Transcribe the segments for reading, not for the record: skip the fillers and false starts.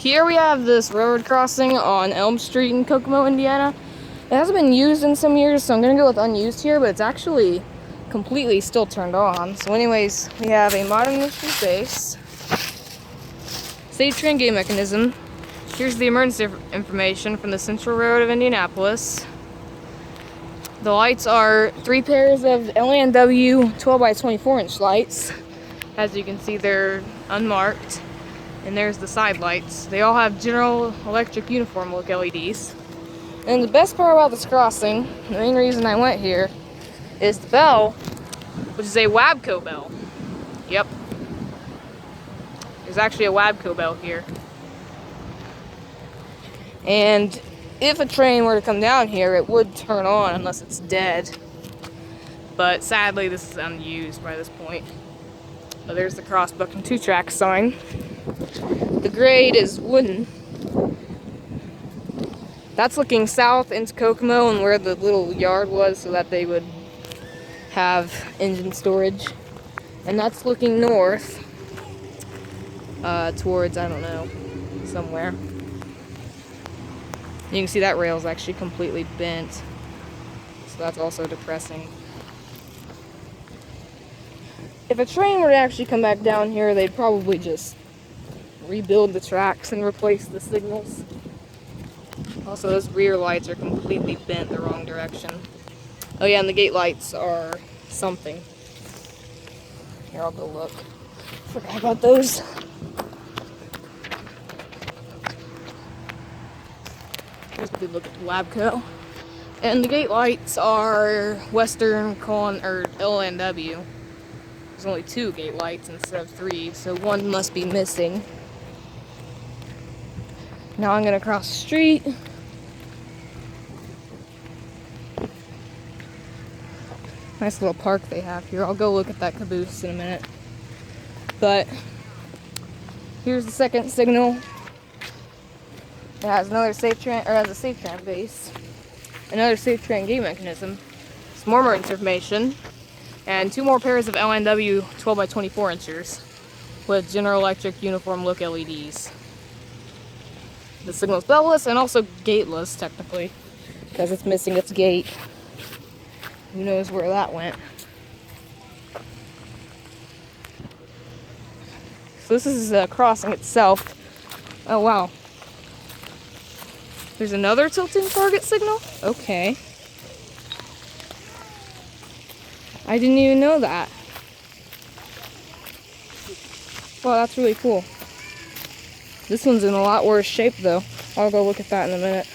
here we have this railroad crossing on Elm Street in Kokomo, Indiana. It hasn't been used in some years, so I'm gonna go with unused here, but it's actually completely still turned on. So anyways, we have a modern industry base, safe train gate mechanism. Here's the emergency information from the Central Railroad of Indianapolis. The lights are 3 pairs of LNW 12 by 24 inch lights. As you can see, they're unmarked. And there's the side lights. They all have General Electric uniform look LEDs. And the best part about this crossing, the main reason I went here, is the bell, which is a WABCO bell. Yep. There's actually a WABCO bell here. And if a train were to come down here, it would turn on unless it's dead. But sadly, this is unused by this point. But there's the crossbuck and 2-track sign. The grade is wooden. That's looking south into Kokomo and where the little yard was so that they would have engine storage. And that's looking north towards, I don't know, somewhere. You can see that rail is actually completely bent. So that's also depressing. If a train were to actually come back down here, they'd probably just rebuild the tracks and replace the signals. Also, those rear lights are completely bent the wrong direction. Oh yeah, and the gate lights are something. Here, I'll go look. Forgot about those. Here's a good look at the WABCO. And the gate lights are Western or LNW. There's only 2 gate lights instead of 3, so one must be missing. Now I'm gonna cross the street. Nice little park they have here. I'll go look at that caboose in a minute. But here's the second signal. It has another safe train, or has a safe train base, another safe train gate mechanism, some more emergency information, and 2 more pairs of LNW 12 by 24 inches with General Electric uniform look LEDs. The signal's bell-less and also gateless, technically, because it's missing its gate. Who knows where that went? So this is the crossing itself. Oh wow. There's another tilting target signal? Okay. I didn't even know that. Wow, that's really cool. This one's in a lot worse shape though. I'll go look at that in a minute.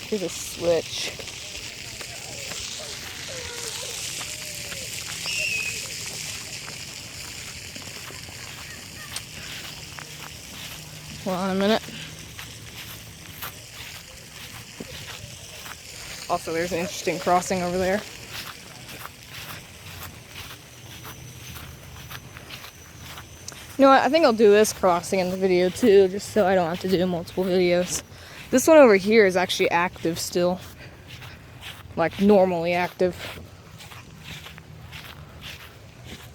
Here's a switch. Hold on a minute. Also, there's an interesting crossing over there. You know what, I think I'll do this crossing in the video too, just so I don't have to do multiple videos. This one over here is actually active still. Like, normally active.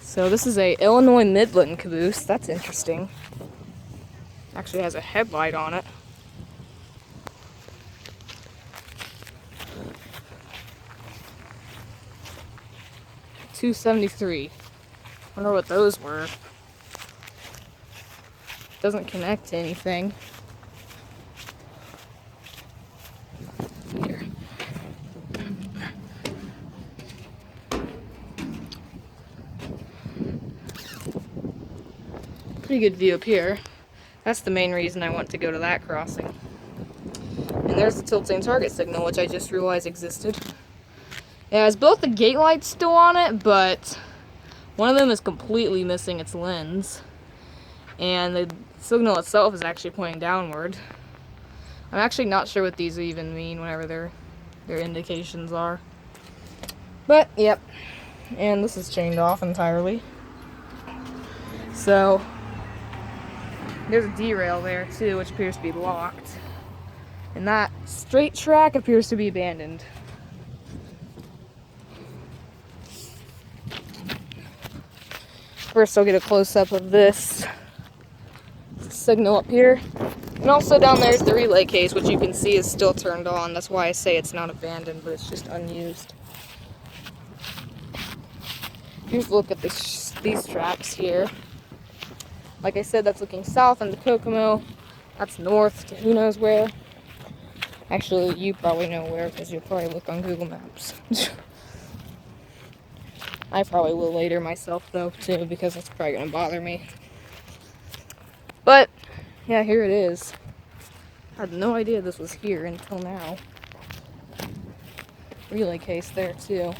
So this is a Illinois Midland caboose. That's interesting. Actually has a headlight on it. $273. Wonder what those were. Doesn't connect to anything. Here. Pretty good view up here. That's the main reason I want to go to that crossing. And there's the tilting target signal, which I just realized existed. It has both the gate lights still on it, but one of them is completely missing its lens. And the signal itself is actually pointing downward. I'm actually not sure what these even mean, whatever their indications are. But, yep. And this is chained off entirely. So, there's a derail there too, which appears to be locked. And that straight track appears to be abandoned. First, I'll get a close-up of this last signal up here. And also down there's the relay case, which you can see is still turned on. That's why I say it's not abandoned, but it's just unused. Here's a look at these tracks here. Like I said, that's looking south into Kokomo. That's north to who knows where. Actually, you probably know where because you'll probably look on Google Maps. I probably will later myself though too, because it's probably gonna bother me. But yeah, here it is. I had no idea this was here until now. Relay case there too.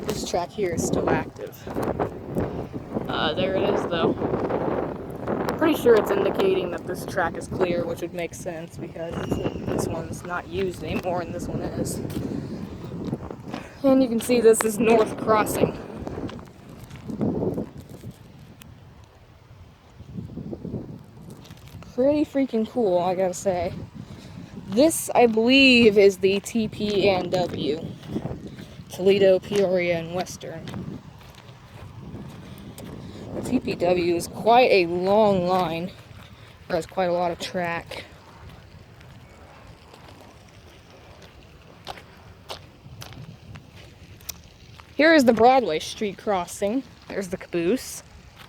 This track here is still active. There it is though. Pretty sure it's indicating that this track is clear, which would make sense because this one's not used anymore and this one is. And you can see this is North Crossing. Pretty freaking cool, I gotta say. This, I believe, is the TP&W. Toledo, Peoria, and Western. The TPW is quite a long line. It has quite a lot of track. Here is the Broadway street crossing. There's the caboose.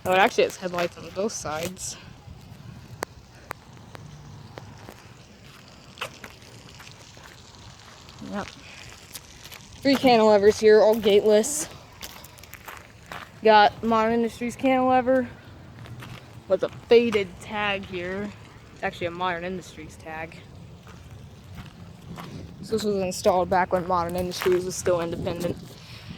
Oh, it actually has headlights on both sides. Yep. 3 cantilevers here, all gateless. Got Modern Industries cantilever with a faded tag here. It's actually a Modern Industries tag. So this was installed back when Modern Industries was still independent.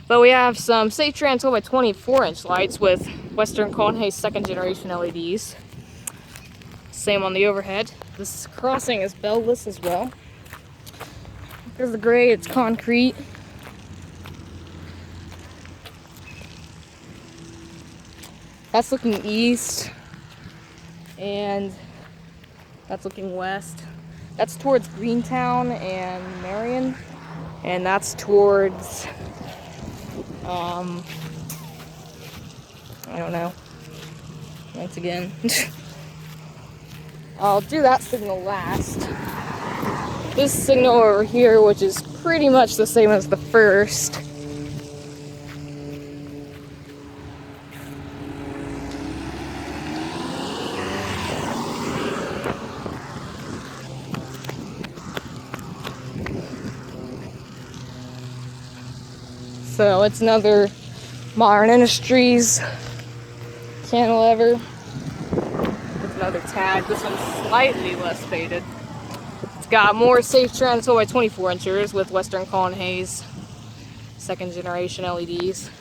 But we have some Safe Trans 12 by 24-inch lights with Western Conhay second generation LEDs. Same on the overhead. This crossing is bell-less as well. There's the gray, it's concrete. That's looking east, and that's looking west. That's towards Greentown and Marion, and that's towards, I don't know, once again. I'll do that signal last. This signal over here, which is pretty much the same as the first, so it's another Modern Industries cantilever. It's another tag. This one's slightly less faded. It's got more Safe Trans 12 by 24 inchers with Western Conhays second generation LEDs.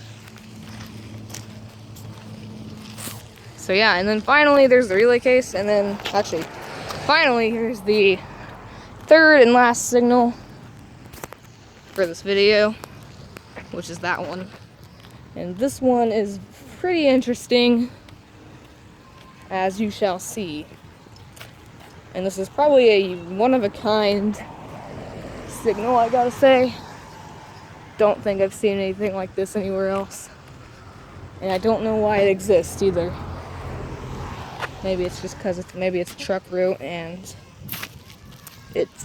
So yeah, and then finally there's the relay case, and then actually finally here's the third and last signal for this video, which is that one. And this one is pretty interesting, as you shall see. And this is probably a one-of-a-kind signal, I gotta say. Don't think I've seen anything like this anywhere else. And I don't know why it exists either. Maybe it's just because maybe it's a truck route and it's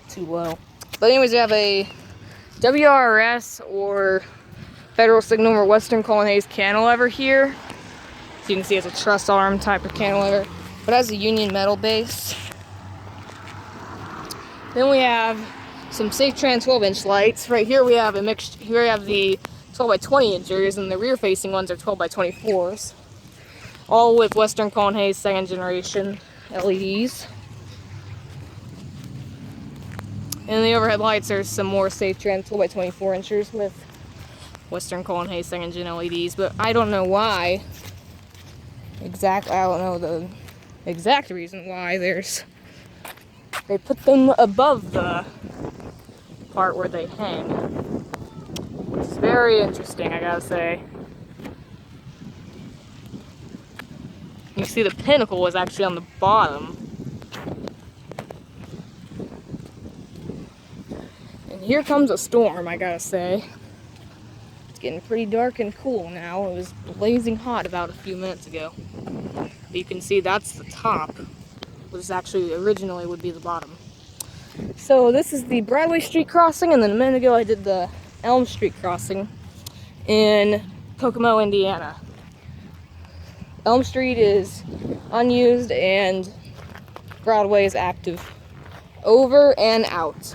too low. But anyways, we have a WRS or Federal Signal or Western Conhays cantilever here. So you can see it's a truss arm type of cantilever, but it has a union metal base. Then we have some Safe Trans 12-inch lights. Right here we have a mixed. Here we have the 12 by 20 inchers, and the rear-facing ones are 12 by 24s. All with Western Conhays second generation LEDs. And the overhead lights, there's some more Safe Trans 12 by 24 inchers with Western Conhays second gen LEDs, but I don't know why. I don't know the exact reason why they put them above the part where they hang. It's very interesting, I gotta say. You see the pinnacle was actually on the bottom. And here comes a storm, I gotta say. getting pretty dark and cool now. It was blazing hot about a few minutes ago. But you can see that's the top, which actually originally would be the bottom. So this is the Broadway Street crossing, and then a minute ago I did the Elm Street crossing in Kokomo, Indiana. Elm Street is unused and Broadway is active. Over and out.